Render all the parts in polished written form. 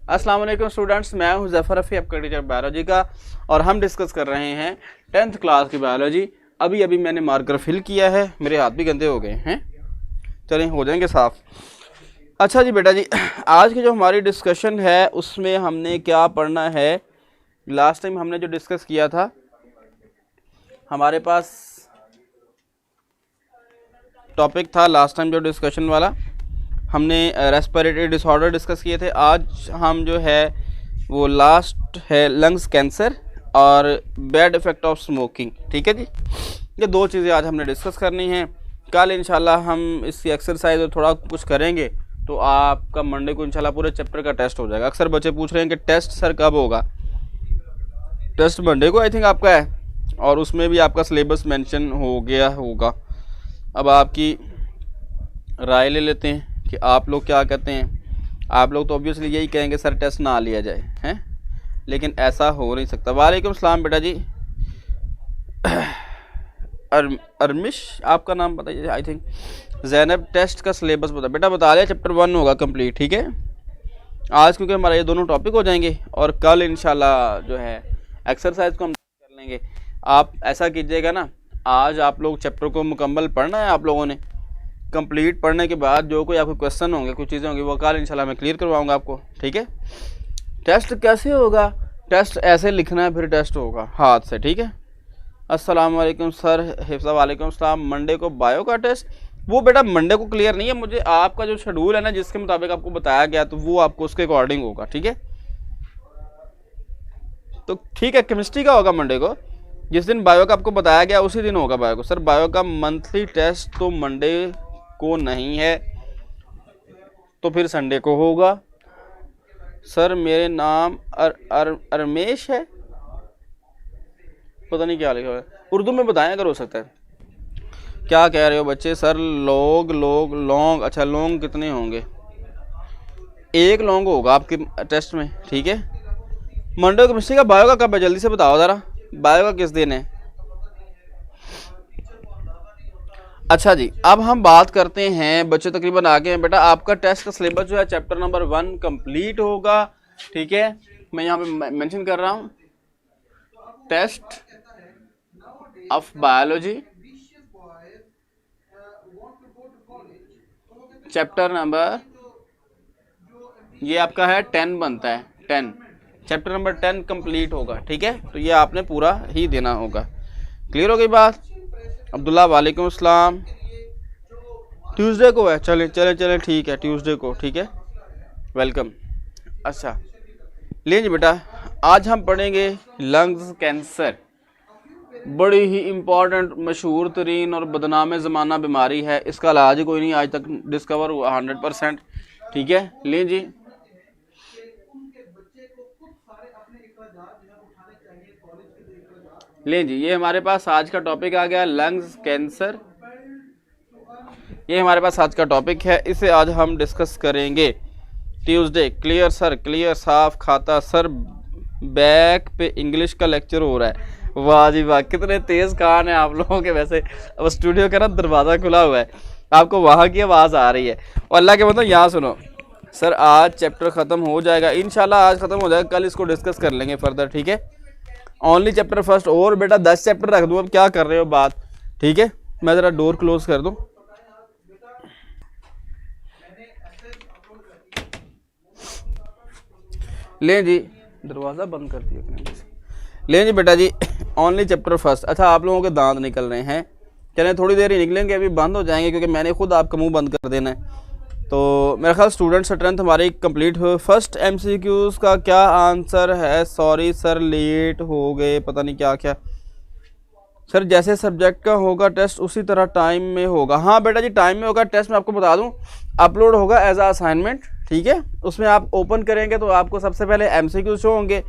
अस्सलाम वालेकुम स्टूडेंट्स, मैं हूं ज़फ़र रफ़ी, आपका टीचर बायोलॉजी का, और हम डिस्कस कर रहे हैं 10th क्लास की बायोलॉजी। अभी मैंने मार्कर फिल किया है, मेरे हाथ भी गंदे हो गए हैं, चलें हो जाएंगे साफ़। अच्छा जी बेटा जी, आज की जो हमारी डिस्कशन है उसमें हमने क्या पढ़ना है। लास्ट टाइम हमने जो डिस्कस किया था, हमारे पास टॉपिक था लास्ट टाइम जो डिस्कशन वाला, हमने रेस्पिरेटरी डिसऑर्डर डिस्कस किए थे। आज हम जो है वो लास्ट है लंग्स कैंसर और बैड इफ़ेक्ट ऑफ स्मोकिंग। ठीक है जी, ये दो चीज़ें आज हमने डिस्कस करनी हैं। कल इंशाल्लाह हम इसकी एक्सरसाइज और थोड़ा कुछ करेंगे तो आपका मंडे को इंशाल्लाह पूरे चैप्टर का टेस्ट हो जाएगा। अक्सर बच्चे पूछ रहे हैं कि टेस्ट सर कब होगा। टेस्ट मंडे को आई थिंक आपका है, और उसमें भी आपका सिलेबस मेंशन हो गया होगा। अब आपकी राय ले लेते हैं कि आप लोग क्या कहते हैं। आप लोग तो ऑब्वियसली यही कहेंगे सर टेस्ट ना लिया जाए, हैं, लेकिन ऐसा हो नहीं सकता। वालेकुम सलाम बेटा जी। अरमिश आपका नाम बताइए। आई थिंक ज़ैनब, टेस्ट का सिलेबस बेटा बता लिया, चैप्टर 1 होगा कंप्लीट। ठीक है, आज क्योंकि हमारे ये दोनों टॉपिक हो जाएंगे और कल इंशाल्लाह जो है एक्सरसाइज को हम कर लेंगे। आप ऐसा कीजिएगा ना, आज आप लोग चैप्टर को मुकम्मल पढ़ना है। आप लोगों ने कंप्लीट पढ़ने के बाद जो कोई आपको क्वेश्चन होंगे, कुछ चीज़ें होंगी, वो कल इंशाल्लाह मैं क्लियर करवाऊंगा आपको। ठीक है, टेस्ट कैसे होगा? टेस्ट ऐसे लिखना है, फिर टेस्ट होगा हाथ से। ठीक है, अस्सलाम वालेकुम सर। हिफ्ज़ा वालेकुम सलाम। मंडे को बायो का टेस्ट, वो बेटा मंडे को क्लियर नहीं है मुझे। आपका जो शेड्यूल है ना, जिसके मुताबिक आपको बताया गया, तो वो आपको उसके अकॉर्डिंग होगा। ठीक है, तो ठीक है, केमिस्ट्री का होगा मंडे को। जिस दिन बायो का आपको बताया गया उसी दिन होगा बायो को। सर बायो का मंथली टेस्ट तो मंडे को नहीं है, तो फिर संडे को होगा। सर मेरे नाम अरमेश है, पता नहीं क्या लिखा है, उर्दू में बताएं अगर हो सकता है। क्या कह रहे हो बच्चे? सर लॉन्ग, अच्छा लॉन्ग कितने होंगे? एक लॉन्ग होगा आपके टेस्ट में। ठीक है, मंडे को केमिस्ट्री का। बायो का कब है जल्दी से बताओ ज़रा, बायो का किस दिन है? अच्छा जी, अब हम बात करते हैं, बच्चे तकरीबन आगे हैं बेटा। आपका टेस्ट का सिलेबस जो है चैप्टर नंबर 1 कंप्लीट होगा। ठीक है, मैं यहाँ पे मेंशन कर रहा हूँ, test of biology chapter number, ये आपका है 10 बनता है, 10 चैप्टर नंबर 10 कंप्लीट होगा। ठीक है, तो ये आपने पूरा ही देना होगा। क्लियर हो गई बात? अब्दुल्ला वालेकुम अस्सलाम। ट्यूसडे को है, चले ठीक है, ट्यूसडे को। ठीक है, वेलकम। अच्छा लीजिए बेटा, आज हम पढ़ेंगे लंग्स कैंसर। बड़ी ही इम्पॉर्टेंट, मशहूर तरीन और बदनाम ज़माना बीमारी है। इसका इलाज कोई नहीं आज तक डिस्कवर हुआ 100%। ठीक है, लीजिए जी, ये हमारे पास आज का टॉपिक आ गया, लंग्स कैंसर। ये हमारे पास आज का टॉपिक है, इसे आज हम डिस्कस करेंगे। ट्यूसडे क्लियर सर, क्लियर साफ खाता सर। बैक पे इंग्लिश का लेक्चर हो रहा है। वाह जी वाह, कितने तेज़ कान है आप लोगों के। वैसे अब स्टूडियो का ना दरवाज़ा खुला हुआ है, आपको वहाँ की आवाज़ आ रही है। और अल्लाह के मतलब यहाँ सुनो सर, आज चैप्टर ख़त्म हो जाएगा इंशाल्लाह, आज ख़त्म हो जाएगा, कल इसको डिस्कस कर लेंगे फर्दर। ठीक है, ओनली चैप्टर फर्स्ट। और बेटा 10 चैप्टर रख दूँ, अब क्या कर रहे हो बात। ठीक है, मैं ज़रा डोर क्लोज कर दूँ। ले जी, दरवाज़ा बंद कर दिया। ले जी बेटा जी, ओनली चैप्टर फर्स्ट। अच्छा आप लोगों के दांत निकल रहे हैं, चलें थोड़ी देर ही निकलेंगे, अभी बंद हो जाएंगे क्योंकि मैंने खुद आपका मुंह बंद कर देना है। तो मेरा ख्याल स्टूडेंट स्ट्रेंथ हमारी कंप्लीट हो। फर्स्ट MCQs का क्या आंसर है? सॉरी सर लेट हो गए, पता नहीं क्या क्या। सर जैसे सब्जेक्ट का होगा टेस्ट उसी तरह टाइम में होगा। हाँ बेटा जी, टाइम में होगा टेस्ट। मैं आपको बता दूं, अपलोड होगा एज आ असाइनमेंट। ठीक है, उसमें आप ओपन करेंगे तो आपको सबसे पहले MCQs शो होंगे।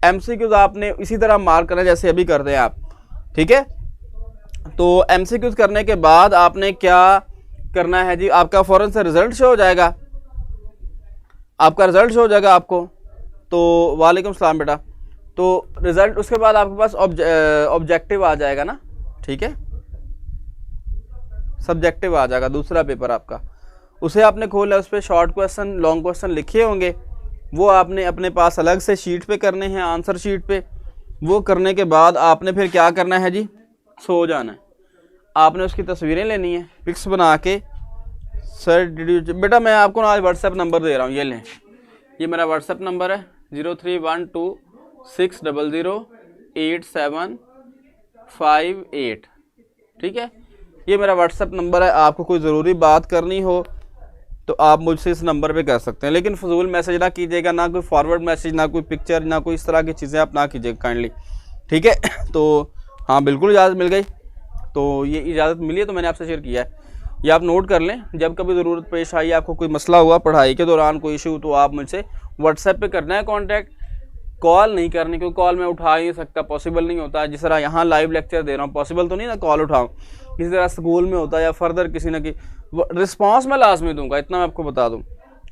MCQs आपने इसी तरह मार्क करना जैसे अभी करते हैं आप। ठीक है, तो MCQs करने के बाद आपने क्या करना है जी, आपका फ़ौरन से रिजल्ट शो हो जाएगा, आपका रिजल्ट शो हो जाएगा आपको। तो वालेकुम सलाम बेटा। तो रिजल्ट, उसके बाद आपके पास ऑब्जेक्टिव आ जाएगा ना। ठीक है, सब्जेक्टिव आ जाएगा दूसरा पेपर आपका, उसे आपने खोला, उस पर शॉर्ट क्वेश्चन लॉन्ग क्वेश्चन लिखे होंगे, वो आपने अपने पास अलग से शीट पे करने हैं, आंसर शीट पे। वो करने के बाद आपने फिर क्या करना है जी, सो जाना है। आपने उसकी तस्वीरें लेनी है, पिक्स बना के। सर बेटा मैं आपको आज व्हाट्सएप नंबर दे रहा हूँ, ये लें, ये मेरा व्हाट्सएप नंबर है 0312600878, ठीक है। ये मेरा व्हाट्सएप नंबर है। आपको कोई ज़रूरी बात करनी हो तो आप मुझसे इस नंबर पे कर सकते हैं, लेकिन फजूल मैसेज ना कीजिएगा, ना कोई फॉरवर्ड मैसेज, ना कोई पिक्चर, ना कोई इस तरह की चीज़ें आप ना कीजिएगा काइंडली, ठीक है। तो हाँ बिल्कुल इजाज़त मिल गई, तो ये इजाज़त मिली है तो मैंने आपसे शेयर किया है। ये आप नोट कर लें, जब कभी ज़रूरत पेश आई, आपको कोई मसला हुआ पढ़ाई के दौरान, कोई इशू, तो आप मुझसे व्हाट्सएप पे करना है कांटेक्ट। कॉल नहीं करनी, क्योंकि कॉल मैं उठा ही नहीं सकता, पॉसिबल नहीं होता। जिस तरह यहाँ लाइव लेक्चर दे रहा हूँ, पॉसिबल तो नहीं ना कॉल उठाऊँ। इसी तरह स्कूल में होता है या फर्दर किसी न की रिस्पांस मैं लाजमी दूंगा, इतना मैं आपको बता दूँ।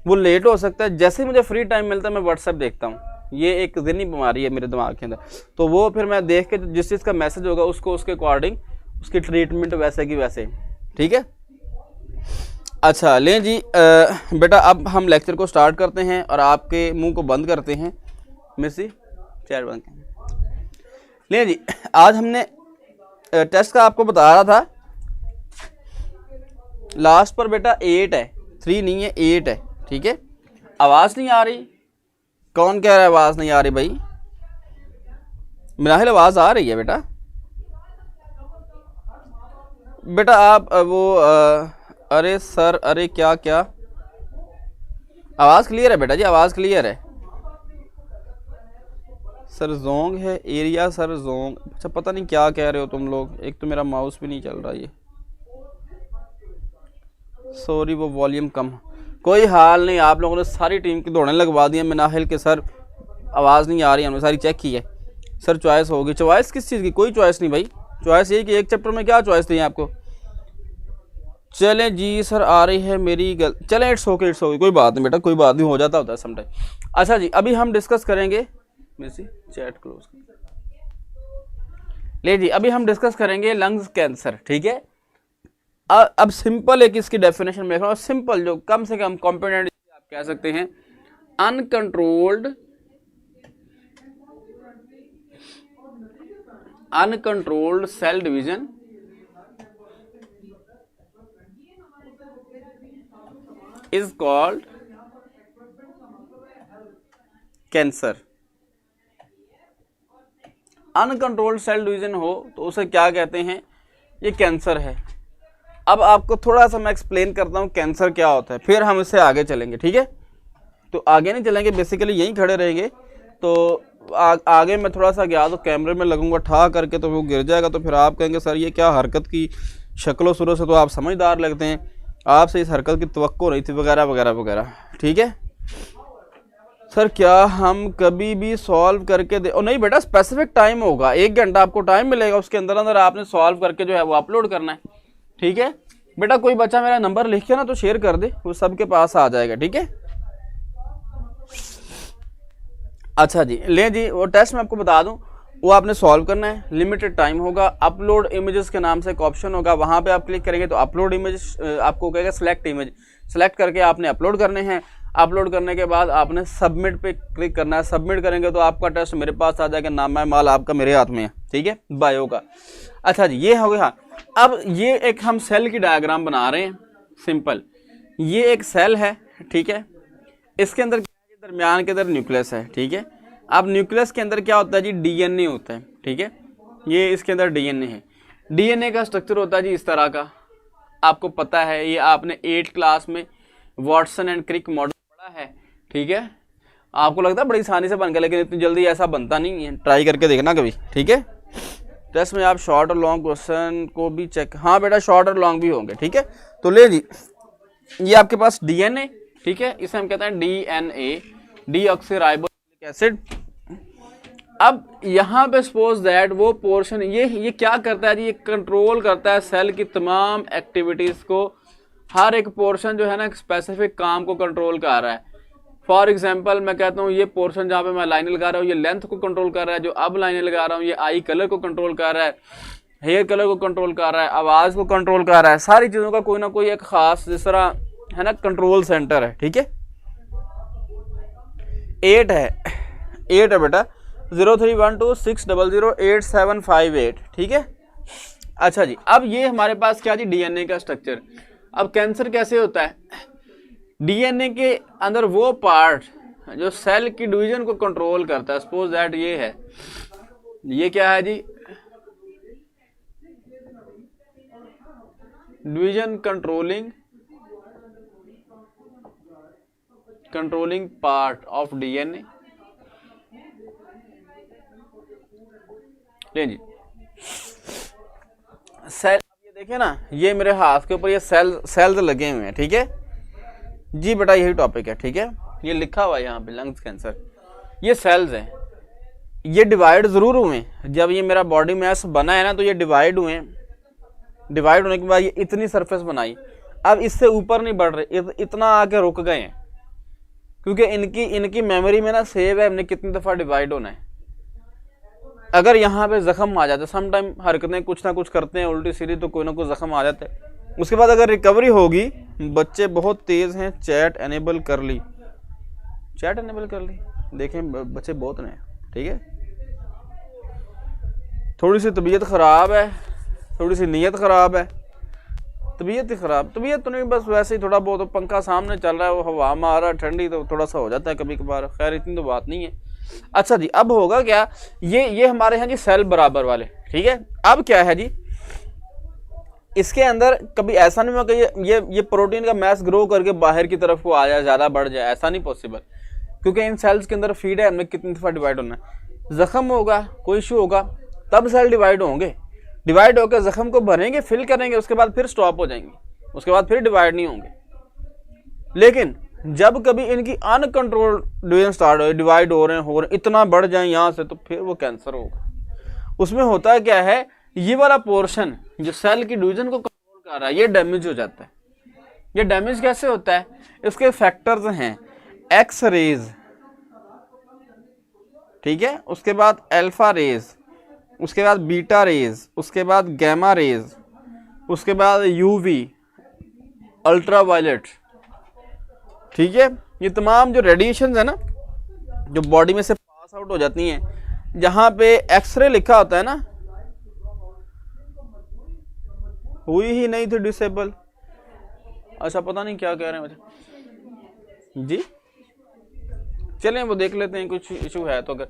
वो लेट हो सकता है, जैसे ही मुझे फ्री टाइम मिलता है मैं व्हाट्सएप देखता हूँ। ये एक ज़हनी बीमारी है मेरे दिमाग के अंदर, तो वो फिर मैं देख के जिस चीज़ का मैसेज होगा उसको उसके अकॉर्डिंग उसकी ट्रीटमेंट वैसे की वैसे, ठीक है। अच्छा लें जी बेटा, अब हम लेक्चर को स्टार्ट करते हैं और आपके मुंह को बंद करते हैं। मिर्सी चैट बंद करें। लें जी, आज हमने टेस्ट का आपको बता रहा था, लास्ट पर बेटा 8 है, 3 नहीं है, 8 है, ठीक है। आवाज़ नहीं आ रही? कौन कह रहा है आवाज़ नहीं आ रही भाई? मिनाहिल आवाज़ आ रही है बेटा? बेटा आप वो अरे सर, अरे क्या क्या, आवाज़ क्लियर है बेटा जी, आवाज़ क्लियर है। सर जोंग है एरिया, सर जोंग, अच्छा पता नहीं क्या कह रहे हो तुम लोग। एक तो मेरा माउस भी नहीं चल रहा, ये सॉरी वो वॉल्यूम कम। कोई हाल नहीं, आप लोगों ने सारी टीम की दौड़ें लगवा दी हैं मिनाहिल के सर आवाज़ नहीं आ रही, हमने सारी चेक की है। सर चॉइस होगी, चॉइस किस चीज़ की? कोई चॉइस नहीं भाई, चॉइस यही कि एक चैप्टर में क्या चॉइस दी है आपको। चलें जी सर आ रही है मेरी चलें, इट्स ओके कोई बात नहीं बेटा, कोई बात नहीं, हो जाता होता है समटाइम। अच्छा जी, अभी हम डिस्कस करेंगे, मेरी चैट क्लोज ले जी, अभी हम डिस्कस करेंगे लंग्स कैंसर, ठीक है। अब सिंपल एक इसकी डेफिनेशन में रहा, सिंपल जो कम से कम कॉम्पिटेंट आप कह सकते हैं, uncontrolled cell division is called cancer. Uncontrolled cell division हो तो उसे क्या कहते हैं? ये कैंसर है। अब आपको थोड़ा सा मैं एक्सप्लेन करता हूँ कैंसर क्या होता है, फिर हम इससे आगे चलेंगे, ठीक है। तो आगे नहीं चलेंगे, बेसिकली यहीं खड़े रहेंगे। तो आगे मैं थोड़ा सा गया तो कैमरे में लगूंगा ठा करके, तो वो गिर जाएगा, तो फिर आप कहेंगे सर ये क्या हरकत की, शक्ल सूरत से तो आप समझदार लगते हैं, आपसे इस हरकत की तवक्को नहीं थी, वगैरह वगैरह वगैरह, ठीक है। सर क्या हम कभी भी सॉल्व करके दे? नहीं बेटा, स्पेसिफिक टाइम होगा, 1 घंटा आपको टाइम मिलेगा, उसके अंदर अंदर आपने सॉल्व करके जो है वो अपलोड करना है, ठीक है। बेटा कोई बच्चा मेरा नंबर लिख के ना तो शेयर कर दे, वो सबके पास आ जाएगा, ठीक है। अच्छा जी, ले जी, वो टेस्ट मैं आपको बता दूं, वो आपने सॉल्व करना है, लिमिटेड टाइम होगा। अपलोड इमेजेस के नाम से एक ऑप्शन होगा, वहां पे आप क्लिक करेंगे तो अपलोड इमेज आपको कहेगा सिलेक्ट इमेज, सेलेक्ट करके आपने अपलोड करने हैं। अपलोड करने के बाद आपने सबमिट पे क्लिक करना है, सबमिट करेंगे तो आपका टेस्ट मेरे पास आ जाएगा, नामा माल आपका मेरे हाथ में है, ठीक है, बायो का। अच्छा जी, ये हो गया। अब ये एक हम सेल की डायग्राम बना रहे हैं, सिंपल। ये एक सेल है, ठीक है, इसके अंदर दरमियान के अंदर न्यूक्लियस है, ठीक है। अब न्यूक्लियस के अंदर क्या होता है जी? डीएनए होता है, ठीक है। ये इसके अंदर डीएनए है। डीएनए का स्ट्रक्चर होता है जी इस तरह का, आपको पता है, ये आपने 8th क्लास में वाटसन एंड क्रिक मॉडल पढ़ा है, ठीक है। आपको लगता है बड़ी आसानी से बन गया, लेकिन इतनी जल्दी ऐसा बनता नहीं है, ट्राई करके देखना कभी, ठीक है। टेस्ट में आप शॉर्ट और लॉन्ग क्वेश्चन को भी चेक, हाँ बेटा शॉर्ट और लॉन्ग भी होंगे, ठीक है। तो ले जी, ये आपके पास डीएनए, ठीक है, इसे हम कहते हैं डीएनए, डीऑक्सीराइबोन्यूक्लिक एसिड। अब यहाँ पे सपोज दैट वो पोर्शन, ये क्या करता है जी? ये कंट्रोल करता है सेल की तमाम एक्टिविटीज को। हर एक पोर्शन जो है ना, एक स्पेसिफिक काम को कंट्रोल कर रहा है। फॉर एग्जाम्पल मैं कहता हूँ ये पोर्शन जहाँ पे मैं लाइनें लगा रहा हूँ, ये लेंथ को कंट्रोल कर रहा है। जो अब लाइनें लगा रहा हूँ, ये आई कलर को कंट्रोल कर रहा है, हेयर कलर को कंट्रोल कर रहा है, आवाज़ को कंट्रोल कर रहा है। सारी चीज़ों का कोई ना कोई एक खास, जिस तरह है ना, कंट्रोल सेंटर है, ठीक है। 8 है, 8 है बेटा, 0312600878, ठीक है। अच्छा जी, अब ये हमारे पास क्या जी, डीएनए का स्ट्रक्चर। अब कैंसर कैसे होता है, डीएनए के अंदर वो पार्ट जो सेल की डिवीजन को कंट्रोल करता है, सपोज दैट ये है, ये क्या है जी, division controlling part of DNA. ले जी सेल, ये देखें ना, ये मेरे हाथ के ऊपर ये सेल्स लगे हुए हैं, ठीक है जी बेटा, यही टॉपिक है, ठीक है। ये लिखा हुआ है यहाँ पे लंग्स कैंसर, ये सेल्स हैं, ये डिवाइड जरूर हुए। जब ये मेरा बॉडी मैस बना है ना, तो ये डिवाइड हुए, डिवाइड होने के बाद ये इतनी सरफेस बनाई, अब इससे ऊपर नहीं बढ़ रहे, इतना आके रुक गए हैं, क्योंकि इनकी मेमोरी में ना सेव है हमने कितनी दफ़ा डिवाइड होना है। अगर यहाँ पे जख्म आ जाता है, सम टाइम हरकतें कुछ ना कुछ करते हैं उल्टी सीधी, तो कोई ना कोई जख्म आ जाता है। उसके बाद अगर रिकवरी होगी, बच्चे बहुत तेज़ हैं, चैट एनेबल कर ली, चैट एनेबल कर ली, देखें बच्चे बहुत नए, ठीक है। थोड़ी सी तबीयत ख़राब है, थोड़ी सी नीयत ख़राब है, तबीयत ही ख़राब, तबीयत तो नहीं, बस वैसे ही थोड़ा बहुत, पंखा सामने चल रहा है, वो हवा मार रहा है ठंडी, तो थोड़ा सा हो जाता है कभी कभार, खैर इतनी तो बात नहीं है। अच्छा जी, अब होगा क्या, ये हमारे हैं जी सेल बराबर वाले, ठीक है। अब क्या है जी, इसके अंदर कभी ऐसा नहीं होगा कि ये प्रोटीन का मैस ग्रो करके बाहर की तरफ को आ जाए, ज़्यादा बढ़ जाए, ऐसा नहीं पॉसिबल, क्योंकि इन सेल्स के अंदर फीड है, हमें कितनी दफ़ा डिवाइड होना है। जख्म होगा, कोई इशू होगा, तब सेल डिवाइड होंगे, डिवाइड होकर जख्म को भरेंगे, फिल करेंगे, उसके बाद फिर स्टॉप हो जाएंगे, उसके बाद फिर डिवाइड नहीं होंगे। लेकिन जब कभी इनकी अनकंट्रोल्ड डिवीजन स्टार्ट हो, डिवाइड हो रहे हैं, इतना बढ़ जाए यहाँ से, तो फिर वो कैंसर होगा। उसमें होता क्या है, ये वाला पोर्शन जो सेल की डिवीजन को कंट्रोल कर रहा है, ये डैमेज हो जाता है। ये डैमेज कैसे होता है, इसके फैक्टर्स हैं एक्स रेज, ठीक है, उसके बाद अल्फा रेज, उसके बाद बीटा रेज, उसके बाद गैमा रेज, उसके बाद यूवी, अल्ट्रा वायलेट, ठीक है। ये तमाम जो रेडिएशन है ना, जो बॉडी में से पास आउट हो जाती हैं, जहाँ पे एक्सरे लिखा होता है ना, हुई ही नहीं थी डिसेबल, अच्छा पता नहीं क्या कह रहे हैं मुझे जी, चलें वो देख लेते हैं, कुछ इशू है तो अगर।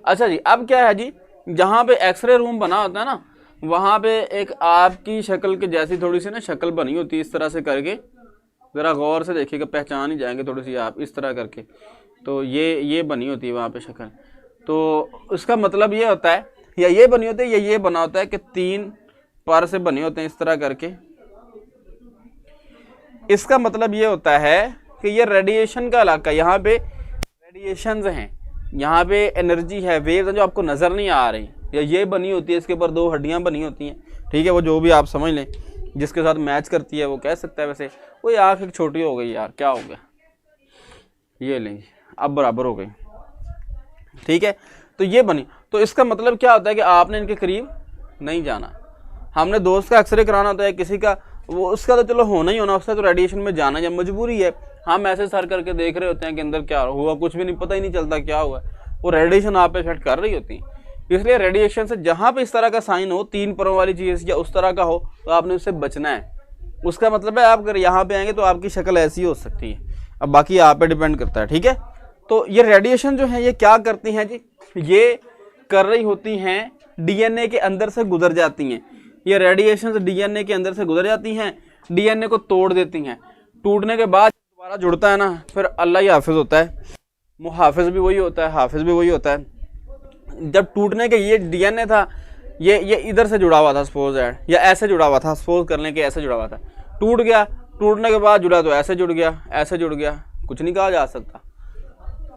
अच्छा जी, अब क्या है जी, जहाँ पे एक्सरे रूम बना होता है ना, वहाँ पे एक आपकी शक्ल के जैसी थोड़ी सी ना शक्ल बनी होती है, इस तरह से करके, ज़रा गौर से देखिएगा, पहचान ही जाएंगे थोड़ी सी आप, इस तरह करके, तो ये बनी होती है वहाँ पे शक्ल। तो उसका मतलब ये होता है, या ये बनी होती है या ये बना होता है कि 3 पर से बने होते हैं इस तरह करके। इसका मतलब ये होता है कि ये रेडिएशन का इलाका, यहाँ पे रेडिएशंस हैं, यहाँ पे एनर्जी है, वेव्स हैं जो आपको नज़र नहीं आ रही, या ये बनी होती है, इसके ऊपर 2 हड्डियाँ बनी होती हैं, ठीक है, वो जो भी आप समझ लें, जिसके साथ मैच करती है वो कह सकता है। वैसे वो आँख एक छोटी हो गई यार, क्या हो गया, ये लेंगे अब बराबर हो गई, ठीक है। तो ये बनी, तो इसका मतलब क्या होता है कि आपने इनके करीब नहीं जाना। हमने दोस्त का एक्सरे कराना होता है, किसी का, वो उसका तो चलो होना ही होना, उसका तो रेडिएशन में जाना जब मजबूरी है, हम ऐसे सर करके देख रहे होते हैं कि अंदर क्या हुआ, कुछ भी नहीं, पता ही नहीं चलता क्या हुआ, वो रेडिएशन आप पे इफेक्ट कर रही होती है। इसलिए रेडिएशन से जहाँ पे इस तरह का साइन हो, 3 परों वाली चीज़ या उस तरह का हो, तो आपने उससे बचना है। उसका मतलब है आप अगर यहाँ पे आएंगे तो आपकी शक्ल ऐसी हो सकती है, अब बाकी आप पे डिपेंड करता है, ठीक है। तो ये रेडिएशन जो है ये क्या करती हैं जी, ये कर रही होती हैं, डीएनए के अंदर से गुजर जाती हैं, ये रेडिएशन डीएनए के अंदर से गुजर जाती हैं, डीएनए को तोड़ देती हैं, टूटने के बाद दोबारा जुड़ता है ना, फिर अल्लाह ही हाफिज होता है, मुहाफिज भी वही होता है, हाफिज भी वही होता है। जब टूटने के ये डीएनए था, ये इधर से जुड़ा हुआ था सपोज दैट, या ऐसे जुड़ा हुआ था, सपोज करने के ऐसे जुड़ा हुआ था, टूट गया, टूटने के बाद जुड़ा तो ऐसे जुड़ गया, ऐसे जुड़ गया, कुछ नहीं कहा जा सकता।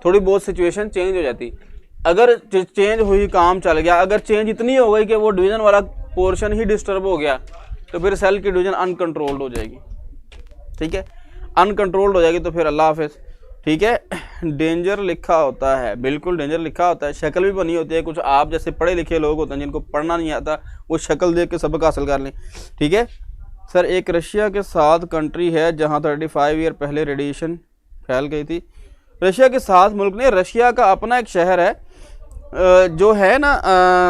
थोड़ी बहुत सिचुएशन चेंज हो जाती, अगर चेंज हुई काम चल गया, अगर चेंज इतनी हो गई कि वो डिवीजन वाला पोर्शन ही डिस्टर्ब हो गया, तो फिर सेल की डिवीजन अनकंट्रोल्ड हो जाएगी, ठीक है, अनकंट्रोल्ड हो जाएगी, तो फिर अल्लाह हाफिज, ठीक है। डेंजर लिखा होता है, बिल्कुल डेंजर लिखा होता है, शक्ल भी बनी होती है, कुछ आप जैसे पढ़े लिखे लोग होते हैं जिनको पढ़ना नहीं आता, वो शक्ल देख के सबक हासिल कर लें, ठीक है। सर एक रशिया के साथ कंट्री है जहाँ 35 ईयर पहले रेडिएशन फैल गई थी, रशिया के 7 मुल्क ने, रशिया का अपना एक शहर है जो है ना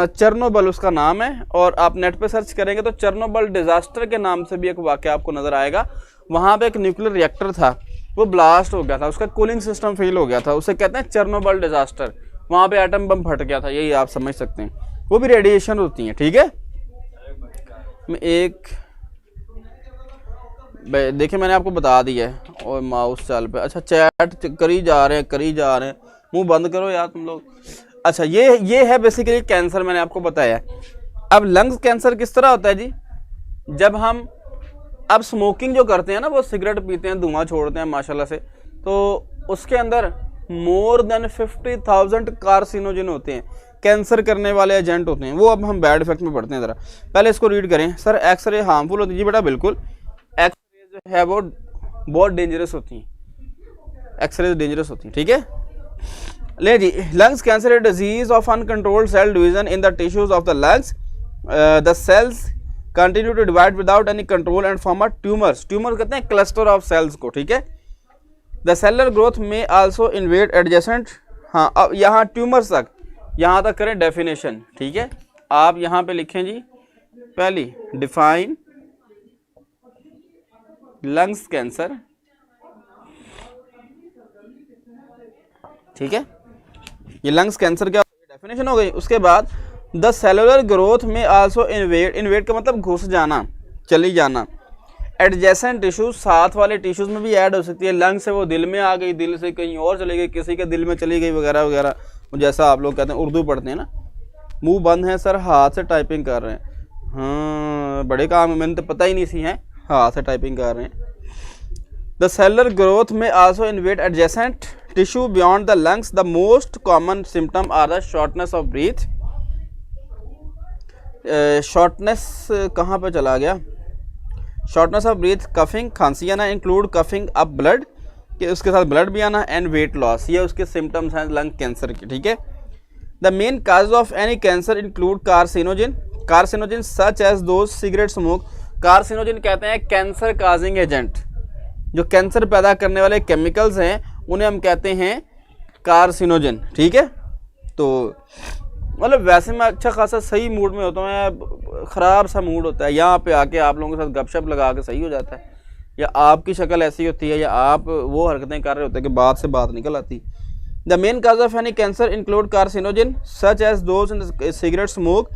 चेर्नोबिल उसका नाम है, और आप नेट पे सर्च करेंगे तो चेर्नोबिल डिजास्टर के नाम से भी एक वाक़या आपको नज़र आएगा। वहाँ पे एक न्यूक्लियर रिएक्टर था, वो ब्लास्ट हो गया था, उसका कूलिंग सिस्टम फेल हो गया था, उसे कहते हैं चेर्नोबिल डिजास्टर। वहाँ पे एटम बम फट गया था, यही आप समझ सकते हैं। वो भी रेडिएशन होती है, ठीक है। एक देखिए मैंने आपको बता दिया है, और माउस चाल पे, अच्छा चैट करी जा रहे हैं, मुंह बंद करो यार तुम लोग। अच्छा ये है बेसिकली कैंसर, मैंने आपको बताया। अब लंग्स कैंसर किस तरह होता है जी, जब हम अब स्मोकिंग जो करते हैं ना, वो सिगरेट पीते हैं, धुआं छोड़ते हैं माशाल्लाह से, तो उसके अंदर मोर देन 50,000 कार्सिनोजन होते हैं, कैंसर करने वाले एजेंट होते हैं। वो अब हम बैड इफेक्ट में पढ़ते हैं। ज़रा पहले इसको रीड करें। सर एक्सरे हार्मफुल होती है जी बेटा, बिल्कुल। एक्सरे जो है वो बहुत डेंजरस होती हैं, एक्सरे डेंजरस होती हैं, ठीक है। ले जी, lungs cancer a disease of uncontrolled cell division in the tissues of the lungs. The cells continue to divide without any control and form a tumours. Tumour कहते हैं क्लस्टर ऑफ सेल्स को, ठीक है। द सेलर ग्रोथ में also invade adjacent. हाँ, अब यहाँ tumours तक, यहाँ तक करें डेफिनेशन, ठीक है। आप यहाँ पे लिखें जी, पहली डिफाइन लंग्स कैंसर, ठीक है। ये लंग्स कैंसर क्या डेफिनेशन हो गई। उसके बाद द सेलुलर ग्रोथ में आल्सो इन्वेड का मतलब घुस जाना, चली जाना। एडजेसेंट टिश्यूज, साथ वाले टिश्यूज में भी ऐड हो सकती है। लंग से वो दिल में आ गई, दिल से कहीं और चली गई, किसी के दिल में चली गई, वगैरह वगैरह, जैसा आप लोग कहते हैं, उर्दू पढ़ते हैं ना। मुंह बंद है सर, हाथ से टाइपिंग कर रहे हैं। हाँ बड़े काम है, मैंने तो पता ही नहीं सी है, हाथ से टाइपिंग कर रहे हैं। द सेलुलर ग्रोथ में also invade adjacent tissue beyond the lungs. The most common symptom are the shortness of breath. Shortness कहाँ पे चला गया, शॉर्टनेस ऑफ ब्रीथ, कफिंग, खांसी आना, इंक्लूड कफिंग अप ब्लड, कि उसके साथ ब्लड भी आना, एंड वेट लॉस, ये उसके सिम्टम्स हैं लंग कैंसर के, ठीक है। The main cause of any cancer include carcinogen such as those cigarette smoke. Carcinogen कहते हैं कैंसर काजिंग एजेंट, जो कैंसर पैदा करने वाले केमिकल्स हैं उन्हें हम कहते हैं कार्सिनोजन, ठीक है। तो मतलब वैसे मैं अच्छा खासा सही मूड में होता हूँ, ख़राब सा मूड होता है, यहाँ पे आके आप लोगों के साथ गपशप लगा के सही हो जाता है, या आपकी शक्ल ऐसी होती है, या आप वो हरकतें कर रहे होते हैं कि बात से बात निकल आती। The main cause of any cancer include carcinogen such as those in cigarette smoke,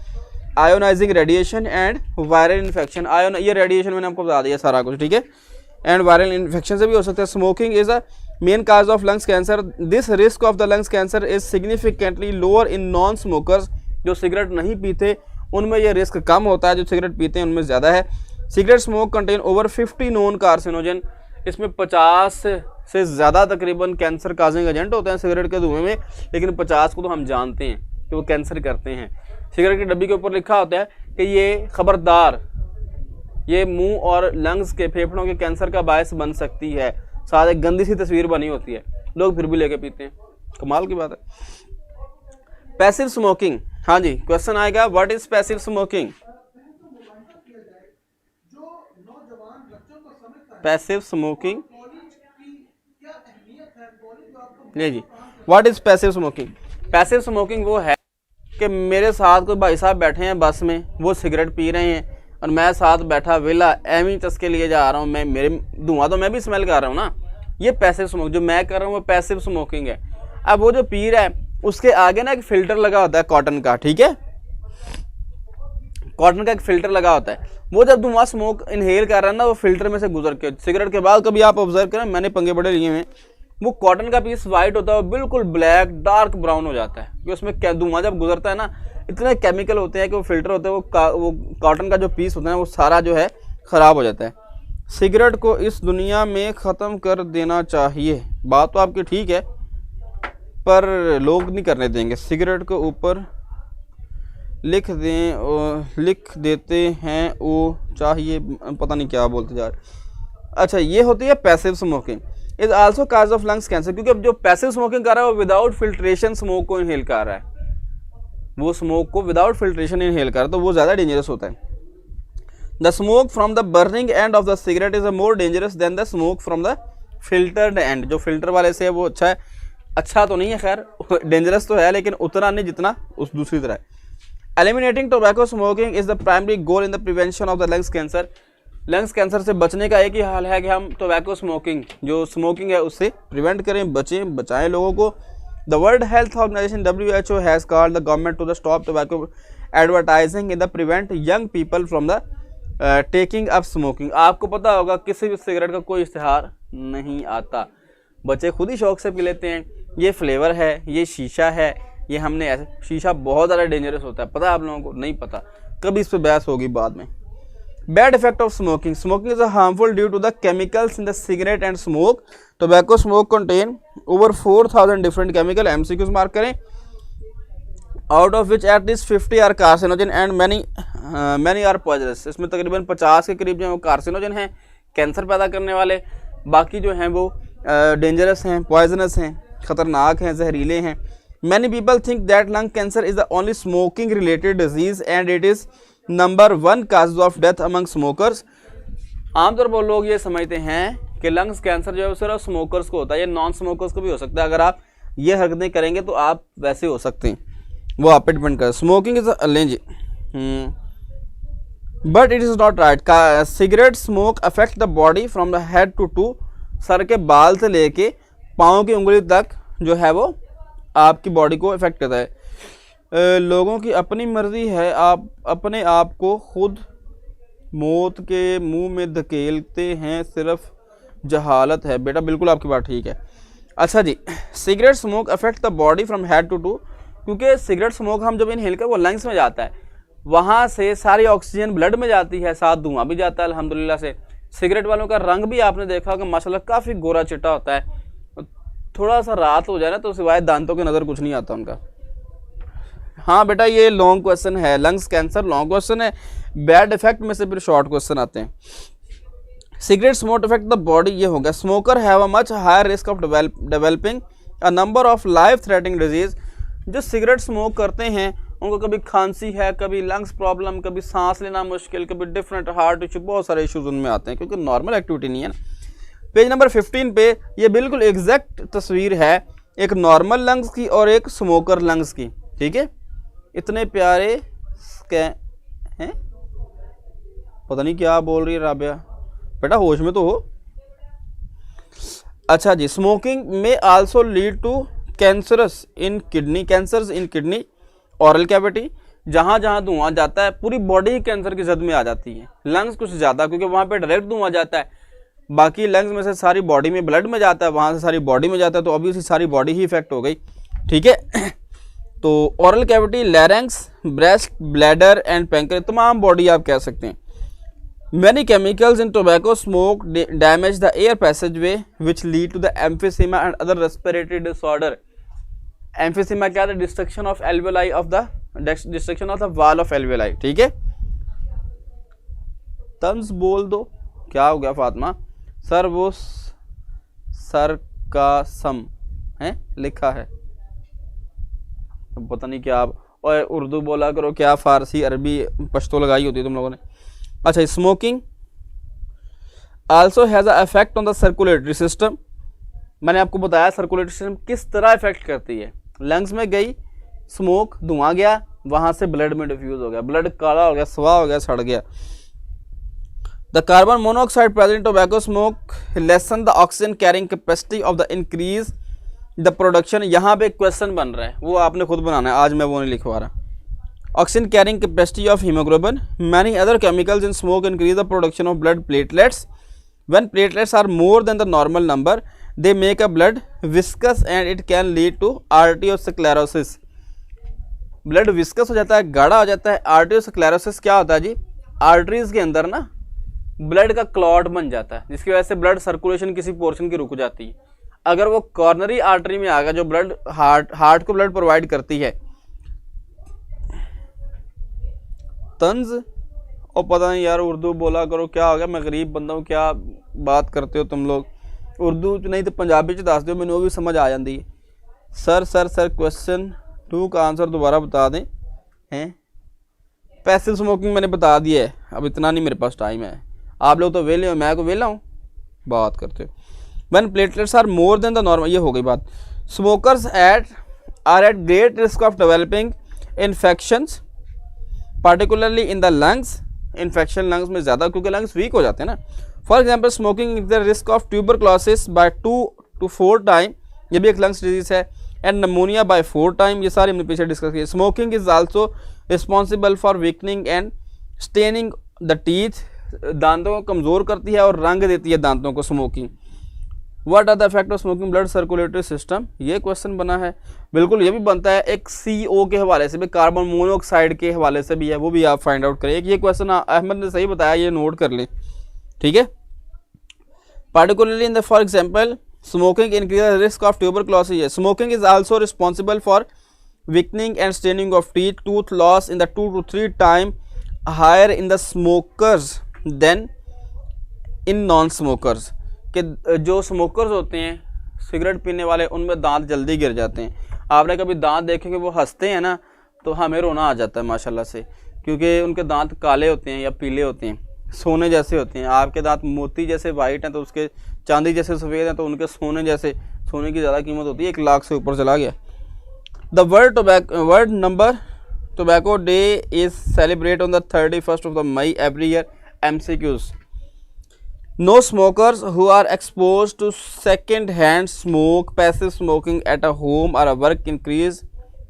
ionising radiation and viral infection. Ion, ये रेडिएशन मैंने आपको बता दिया सारा कुछ, ठीक है। एंड वायरल इन्फेक्शन से भी हो सकता है। Smoking is a main cause of lungs cancer. This risk of the lungs cancer is significantly lower in non smokers. जो सिगरेट नहीं पीते उनमें यह रिस्क कम होता है, जो सिगरेट पीते हैं उनमें ज़्यादा है। Cigarette smoke contain over 50 non carcinogen. इसमें 50 से ज़्यादा तकरीबन कैंसर काजिंग एजेंट होते हैं सिगरेट के धुएं में, लेकिन 50 को तो हम जानते हैं कि वो कैंसर करते हैं। सिगरेट की डब्बी के ऊपर लिखा होता है कि ये खबरदार, ये मुंह और लंग्स के, फेफड़ों के कैंसर का बायस बन सकती है। साथ एक गंदी सी तस्वीर बनी होती है, लोग फिर भी लेके पीते हैं, कमाल की बात है। पैसिव स्मोकिंग, हाँ जी क्वेश्चन आएगा, what is passive smoking. Passive smoking, नहीं जी, what is passive smoking. Passive smoking वो है कि मेरे साथ कोई भाई साहब बैठे हैं बस में, वो सिगरेट पी रहे हैं और मैं साथ बैठा वेला एवं चस्के लिए जा रहा हूँ, मैं मेरे धुआं तो मैं भी स्मेल कर रहा हूँ ना। ये पैसिव स्मोक जो मैं कर रहा हूँ वो पैसिव स्मोकिंग है। अब वो जो पी रहा है उसके आगे ना एक फिल्टर लगा होता है कॉटन का, ठीक है, कॉटन का एक फिल्टर लगा होता है। वो जब धुआं स्मोक इनहेल कर रहा है ना, वो फिल्टर में से गुजर के सिगरेट के बाद कभी आप ऑब्जर्व करें, मैंने पंगे बड़े लिए हैं, वो कॉटन का पीस वाइट होता है, बिल्कुल ब्लैक डार्क ब्राउन हो जाता है, क्योंकि उसमें धुआं जब गुजरता है ना, इतने केमिकल होते हैं कि वो फिल्टर होते हैं, वो कॉटन का जो पीस होता है वो सारा जो है ख़राब हो जाता है। सिगरेट को इस दुनिया में ख़त्म कर देना चाहिए, बात तो आपकी ठीक है, पर लोग नहीं करने देंगे। सिगरेट के ऊपर लिख देते हैं वो चाहिए, पता नहीं क्या बोलते जा रहे। अच्छा, ये होती है passive smoking. Is also cause of lungs cancer, क्योंकि अब जो पैसिव स्मोकिंग कर रहा है वो विदाउट फिल्ट्रेशन स्मोक को इनहेल कर रहा है, वो स्मोक को विदाउट फिल्ट्रेशन इनहेल कर रहा है, तो वो ज़्यादा डेंजरस होता है। The smoke from the burning end of the cigarette is a more dangerous than the smoke from the filtered and. जो फिल्टर वाले से है वो अच्छा है, अच्छा तो नहीं है, खैर डेंजरस तो है, लेकिन उतना नहीं जितना उस दूसरी तरह है। Eliminating tobacco smoking is the primary goal in the prevention of the lungs cancer. Lungs cancer से बचने का एक ही हाल है कि हम टोबैको स्मोकिंग, जो स्मोकिंग है उससे प्रिवेंट करें, बचाएं लोगों को। The world health organisation WHO has called the government to the stop tobacco advertising in the prevent young people from the taking up smoking. आपको पता होगा किसी भी सिगरेट का कोई इश्तिहार नहीं आता, बच्चे खुद ही शौक से पी लेते हैं। ये फ्लेवर है, ये शीशा है, ये हमने ऐसे, शीशा बहुत ज़्यादा डेंजरस होता है, पता है आप लोगों को? नहीं पता, कभी इस पर बहस होगी बाद में। Bad effect of smoking. Smoking is harmful due to the chemicals in the cigarette and smoke. Tobacco smoke contain over 4000 different chemical. MCQs mark करें। Out of which at least 50 are carcinogen and many are poisonous. इसमें तकरीबन 50 के करीब जो है वो carcinogen हैं, cancer पैदा करने वाले, बाकी जो हैं वो डेंजरस हैं, पॉइजनस हैं, ख़तरनाक हैं, जहरीले हैं। Many people think that lung cancer is the only smoking related disease and it is number 1 cause of death among smokers. आमतौर पर लोग ये समझते हैं कि लंग्स कैंसर जो है वो सिर्फ स्मोकर्स को होता है, ये नॉन स्मोकर्स को भी हो सकता है। अगर आप ये हरकतें करेंगे तो आप वैसे हो सकते हैं, वो आप पे डिपेंड कर। Smoking is allege but it is not right. Cigarette smoke affect the body from the head to toe. सर के बाल से लेके पाँव की उंगली तक जो है वो आपकी बॉडी को इफेक्ट करता है। लोगों की अपनी मर्जी है, आप अपने आप को खुद मौत के मुंह में धकेलते हैं, सिर्फ जहालत है। बेटा बिल्कुल आपकी बात ठीक है। अच्छा जी, cigarette smoke affect the body from head to toe, क्योंकि सिगरेट स्मोक हम जब इनहेल कर वो लंग्स में जाता है, वहाँ से सारी ऑक्सीजन ब्लड में जाती है, साथ धुआं भी जाता है अल्हम्दुलिल्लाह से। सिगरेट वालों का रंग भी आपने देखा होगा माशाल्लाह काफ़ी गोरा चिट्टा होता है। थोड़ा सा रात हो जाए ना तो सिवाय दांतों के नज़र कुछ नहीं आता उनका। हाँ बेटा ये लॉन्ग क्वेश्चन है, लंग्स कैंसर लॉन्ग क्वेश्चन है। बैड इफेक्ट में से फिर शॉर्ट क्वेश्चन आते हैं। Cigarette smoke effect the body, ये हो गया। Smoker have a much higher risk of developing a number of life threatening disease. जो सिगरेट स्मोक करते हैं उनको कभी खांसी है, कभी लंग्स प्रॉब्लम, कभी सांस लेना मुश्किल, कभी डिफरेंट हार्ट इशू, बहुत सारे इशूज उनमें आते हैं क्योंकि नॉर्मल एक्टिविटी नहीं है ना। पेज नंबर 15 पे ये बिल्कुल एग्जैक्ट तस्वीर है एक नॉर्मल लंग्स की और एक स्मोकर लंग्स की, ठीक है। इतने प्यारे हैं, पता नहीं क्या बोल रही है राबिया, बेटा होश में तो हो। अच्छा जी, smoking may also lead to cancers in kidney, oral cavity. जहाँ जहाँ धुआं जाता है पूरी बॉडी ही कैंसर की जद में आ जाती है। लंग्स कुछ ज़्यादा क्योंकि वहाँ पे डायरेक्ट धुआं जाता है, बाकी लंग्स में से सारी बॉडी में ब्लड में जाता है, वहाँ से सारी बॉडी में जाता है, तो ऑब्वियसली सारी बॉडी ही इफेक्ट हो गई, ठीक है। तो oral cavity, larynx, breast, bladder and pancreas, तमाम बॉडी आप कह सकते हैं। Many chemicals in tobacco smoke damage the air passageway which lead to the emphysema and other respiratory disorder. Emphysema क्या है? Destruction of alveoli of the wall of alveoli, ठीक है। तंज बोल दो, क्या हो गया फातिमा? सर वो सर का सम है लिखा है, पता नहीं क्या आप, और उर्दू बोला करो, क्या फारसी अरबी पश्तो लगाई होती है तुम लोगों ने। अच्छा, smoking also has a effect on the circulatory system. मैंने आपको बताया सर्कुलेटरी सिस्टम किस तरह इफेक्ट करती है। लंग्स में गई स्मोक, धुआं गया, वहाँ से ब्लड में डिफ्यूज़ हो गया, ब्लड काला हो गया, स्वाह हो गया, सड़ गया। The carbon monoxide present in tobacco smoke lesson the oxygen carrying capacity of the increase the production. यहाँ पे क्वेश्चन बन रहा है, वो आपने खुद बनाना है, आज मैं वो नहीं लिखवा रहा। Oxygen carrying capacity of haemoglobin, many other chemicals in smoke increase the production of blood platelets. When platelets are more than the normal number they make a blood viscous and it can lead to arteriosclerosis. Blood viscous हो जाता है, गाढ़ा हो जाता है। आर्टियोस्क्लेरोसिस क्या होता है जी? आर्टरीज के अंदर ना ब्लड का क्लॉट बन जाता है, जिसकी वजह से ब्लड सर्कुलेशन किसी पोर्शन की रुक जाती है। अगर वो कॉर्नरी आर्टरी में आ गया, जो ब्लड हार्ट को ब्लड प्रोवाइड करती है, तंज और पता नहीं यार उर्दू बोला करो, क्या हो गया? मैं गरीब बंदा हूँ, क्या बात करते हो तुम लोग? उर्दू नहीं तो पंजाबी च दस दो, मैंने वो भी समझ आ जाती है। सर क्वेश्चन 2 का आंसर दोबारा बता दें। हैं पैसिव स्मोकिंग मैंने बता दिया है, अब इतना नहीं मेरे पास टाइम है। आप लोग तो वेले हो, मैं को वेला हूँ, बात करते हो। When platelets are more than the normal, ये हो गई बात। Smokers are at great risk of developing infections particularly in the lungs. Infection lungs में ज़्यादा, क्योंकि लंग्स वीक हो जाते हैं ना। For example smoking is the risk of tuberculosis by 2 to 4 time, ये भी एक लंग्स डिजीज है। एंड नमोनिया बाय 4 टाइम, ये सारे हमने पीछे डिस्कस किए। Smoking is also responsible for weakening and staining the teeth, दांतों को कमज़ोर करती है और रंग देती है दांतों को smoking. What are the effect of smoking blood circulatory system, ये क्वेश्चन बना है। बिल्कुल ये भी बनता है, एक CO के हवाले से भी, कार्बन मोनोऑक्साइड के हवाले से भी है, वो भी आप फाइंड आउट करें। ये क्वेश्चन अहमद ने सही बताया, ये नोट कर लें, ठीक है। Particularly in the for example smoking increase risk of tuberculosis. Smoking is also responsible for weakening and staining of teeth, tooth loss in the 2 to 3 time higher in the smokers than in non-smokers। कि जो smokers होते हैं, cigarette पीने वाले, उनमें दांत जल्दी गिर जाते हैं। आपने कभी दांत देखे कि वो हंसते हैं ना, तो हमें रोना आ जाता है माशाल्लाह से, क्योंकि उनके दांत काले होते हैं या पीले होते हैं, सोने जैसे होते हैं। आपके दांत मोती जैसे वाइट हैं तो उसके चांदी जैसे सफ़ेद हैं, तो उनके सोने जैसे, सोने की ज़्यादा कीमत होती है, 1 लाख से ऊपर चला गया। The world number tobacco day is celebrated on the 31st of the May every year. MCQs. No smokers who are exposed to second-hand smoke, passive smoking at a home or a work increase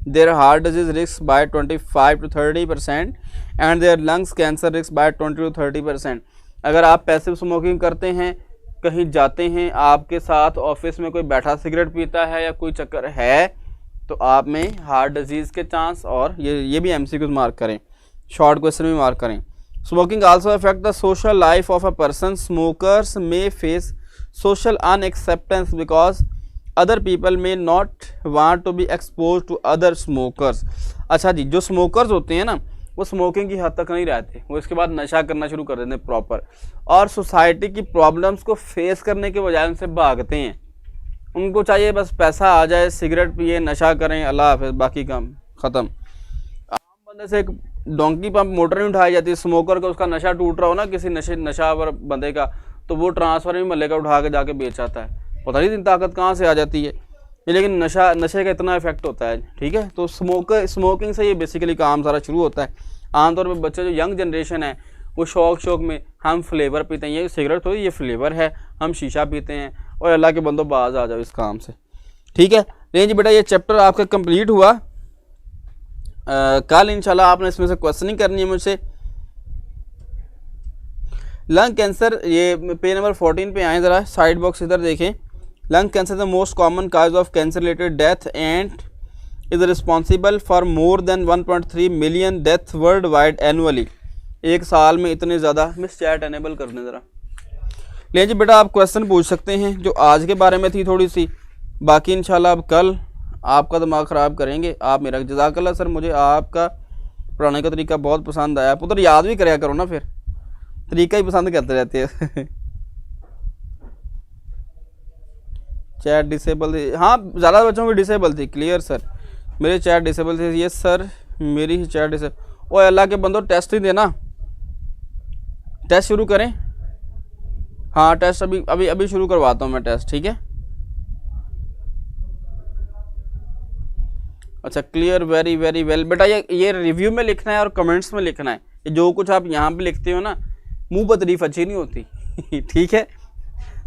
their heart disease risk by 25 to 30% and their lungs cancer risk by 20 to 30%। अगर आप passive smoking करते हैं, कहीं जाते हैं, आपके साथ office में कोई बैठा सिगरेट पीता है या कोई चक्कर है, तो आप में हार्ट डिजीज़ के चांस, और ये भी MCQs मार्क करें, शॉर्ट क्वेश्चन भी मार्क करें। Smoking also affect the social life of a person. Smokers may face social unacceptance because other people may not want to be expose to other smokers. अच्छा जी, जो smokers होते हैं ना, वो स्मोकिंग की हद तक नहीं रहते, वो इसके बाद नशा करना शुरू कर देते हैं प्रॉपर, और सोसाइटी की प्रॉब्लम्स को फेस करने के बजाय उनसे भागते हैं। उनको चाहिए बस पैसा आ जाए, सिगरेट पिए, नशा करें, अल्लाह हाफ़िज़, बाकी काम ख़त्म। आम बंदे से एक डोंकी पंप मोटर नहीं उठाई जाती, स्मोकर का उसका नशा टूट रहा हो ना किसी नशावर बंदे का, तो वो ट्रांसफर में मल्ले का उठा के जाके बेच आता है। पता नहीं इतनी ताकत कहाँ से आ जाती है, लेकिन नशे का इतना इफेक्ट होता है, ठीक है। तो स्मोकिंग से ये बेसिकली काम सारा शुरू होता है। आमतौर पर बच्चे, जो यंग जनरेशन है, वो शौक में हम फ्लेवर पीते हैं, ये सिगरेट थोड़ी, ये फ्लेवर है, हम शीशा पीते हैं, और अल्लाह के बंदो बाज आ जाओ इस काम से, ठीक है। लेकिन बेटा ये चैप्टर आपका कंप्लीट हुआ। कल इंशाल्लाह आपने इसमें से क्वेश्चनिंग करनी है मुझसे। लंग कैंसर, ये पे नंबर 14 पे आए, ज़रा साइड बॉक्स इधर देखें। Lung cancer the most common cause of cancer related death and is responsible for more than 1.3 million death world wide annually. एक साल में इतने ज़्यादा। मिस चैट एनेबल कर दें ज़रा। ले जी बेटा, आप क्वेश्चन पूछ सकते हैं, जो आज के बारे में थी थोड़ी सी, बाकी इंशाल्लाह अब कल आपका दिमाग ख़राब करेंगे आप मेरा। जज़ाकल्लाह सर, मुझे आपका पढ़ाने का तरीका बहुत पसंद आया। पुत्र याद भी कराया करो ना, फिर तरीका ही पसंद करते रहते हैं। चैट डिसेबल थी, हाँ ज़्यादा बच्चों की डिसेबल थी। क्लियर सर, मेरे चैट डिसेबल थे। ये सर मेरी ही चैट डिसेबल। ओए अल्लाह के बंदो, टेस्ट ही देना, टेस्ट शुरू करें। हाँ टेस्ट अभी शुरू करवाता हूँ मैं टेस्ट, ठीक है। अच्छा क्लियर, वेरी वेरी वेल। बेटा ये रिव्यू में लिखना है और कमेंट्स में लिखना है। जो कुछ आप यहाँ पे लिखते हो ना, मुंह पर तारीफ अच्छी नहीं होती। ठीक है,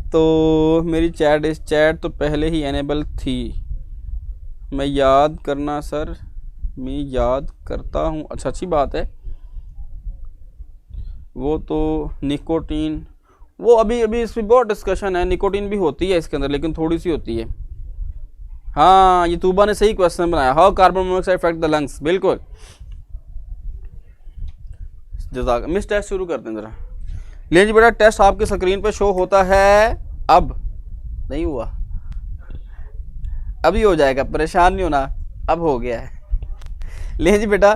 तो मेरी चैट तो पहले ही एनेबल थी। मैं याद करना सर, मैं याद करता हूँ। अच्छा अच्छी बात है। वो तो निकोटीन, वो अभी इस पर बहुत डिस्कशन है। निकोटीन भी होती है इसके अंदर, लेकिन थोड़ी सी होती है। हाँ, ये तूबा ने सही क्वेश्चन बनाया। How carbon monoxide affect the lungs. बिल्कुल, जज़ाक। मिस टेस्ट शुरू करते हैं ज़रा। ले जी बेटा, टेस्ट आपकी स्क्रीन पे शो होता है। अब नहीं हुआ, अभी हो जाएगा, परेशान नहीं होना, अब हो गया है। ले जी बेटा,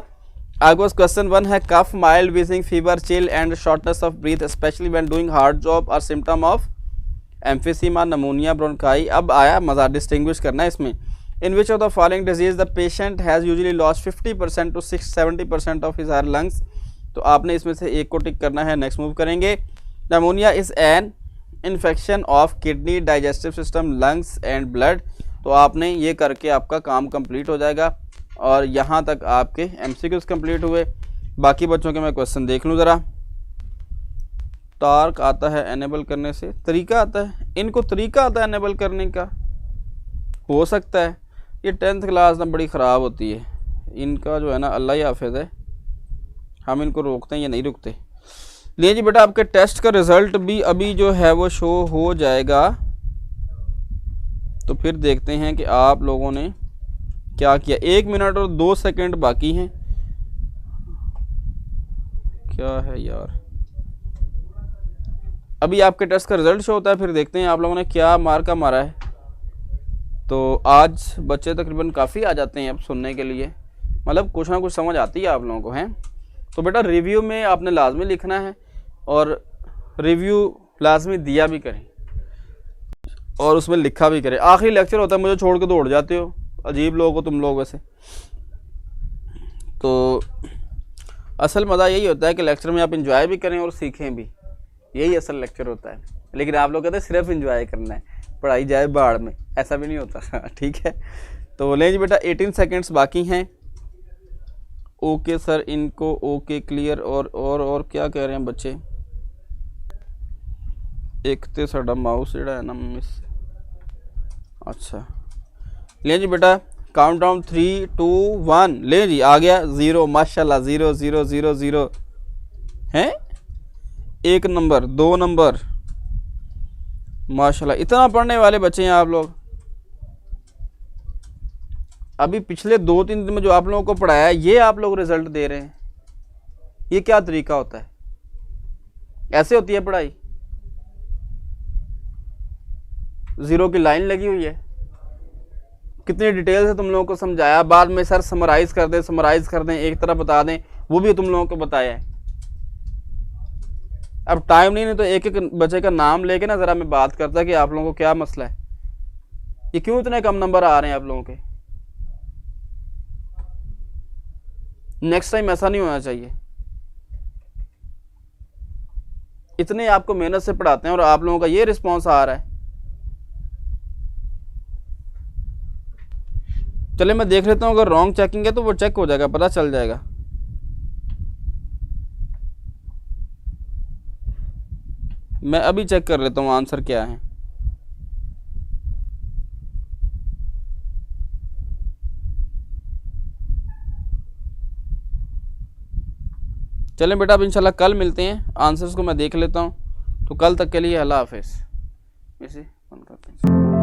आपको क्वेश्चन 1 है, cough, mild wheezing, fever, chill and shortness of breath specially when doing hard job और symptom of emphysema, pneumonia, bronchi. अब आया मज़ा, डिस्टिंग्विश करना है इसमें। In which of the following disease the patient has usually lost 50% to 70% of his higher lungs. तो आपने इसमें से एक को टिक करना है। नेक्स्ट मूव करेंगे। Pneumonia is an infection of kidney, digestive system, lungs and blood. तो तो आपने ये करके आपका काम कंप्लीट हो जाएगा। और यहाँ तक आपके MCQs कंप्लीट हुए। बाकी बच्चों के मैं क्वेश्चन देख लूँ ज़रा। टार्क आता है एनेबल करने से, तरीका आता है, इनको तरीका आता है एनेबल करने का, हो सकता है। ये 10th क्लास ना बड़ी ख़राब होती है, इनका जो है ना अल्लाह ही हाफिज़ है, हम इनको रोकते हैं या नहीं रुकते। लिए जी बेटा, आपके टेस्ट का रिज़ल्ट भी अभी जो है वो शो हो जाएगा। तो फिर देखते हैं कि आप लोगों ने क्या किया। 1 मिनट और 2 सेकंड बाकी हैं। क्या है यार, अभी आपके टेस्ट का रिज़ल्ट शो होता है, फिर देखते हैं आप लोगों ने क्या मार्का मारा है। तो आज बच्चे तकरीबन काफ़ी आ जाते हैं अब सुनने के लिए, मतलब कुछ ना कुछ समझ आती है आप लोगों को, हैं। तो बेटा रिव्यू में आपने लाजमी लिखना है और रिव्यू लाजमी दिया भी करें और उसमें लिखा भी करें। आखिरी लेक्चर होता है, मुझे छोड़ के दौड़ जाते हो, अजीब लोग हो तुम लोग वैसे। तो असल मज़ा यही होता है कि लेक्चर में आप इंजॉय भी करें और सीखें भी, यही असल लेक्चर होता है। लेकिन आप लोग कहते हैं सिर्फ इंजॉय करना है, पढ़ाई जाए बाढ़ में, ऐसा भी नहीं होता। ठीक है, तो लें जी बेटा 18 सेकंड्स बाकी हैं। ओके सर, इनको ओके क्लियर। और क्या कह रहे हैं बच्चे, एक तो साडा माउस जेड़ा है ना मिस। अच्छा लें जी बेटा, काउंट डाउन 3 2 1, ले जी आ गया 0, माशाल्लाह 0 0 0 0 हैं। 1 नंबर 2 नंबर, माशाल्लाह इतना पढ़ने वाले बच्चे हैं आप लोग। अभी पिछले 2-3 दिन में जो आप लोगों को पढ़ाया है, ये आप लोग रिजल्ट दे रहे हैं। ये क्या तरीका होता है? ऐसे होती है पढ़ाई? 0 की लाइन लगी हुई है, कितनी डिटेल से तुम लोगों को समझाया, बाद में सर समराइज कर दें, एक तरह बता दें, वो भी तुम लोगों को बताया है। अब टाइम नहीं तो एक एक बच्चे का नाम लेके ना ज़रा मैं बात करता कि आप लोगों को क्या मसला है, ये क्यों इतने कम नंबर आ रहे हैं आप लोगों के। नेक्स्ट टाइम ऐसा नहीं होना चाहिए। इतने आपको मेहनत से पढ़ाते हैं और आप लोगों का ये रिस्पॉन्स आ रहा है। चले मैं देख लेता हूँ, अगर रॉन्ग चेकिंग है तो वो चेक हो जाएगा, पता चल जाएगा। मैं अभी चेक कर लेता हूँ आंसर क्या है। चलें बेटा, अब इंशाल्लाह कल मिलते हैं, आंसर्स को मैं देख लेता हूँ। तो कल तक के लिए अल्लाह हाफिज़। इसे बंद करते हैं।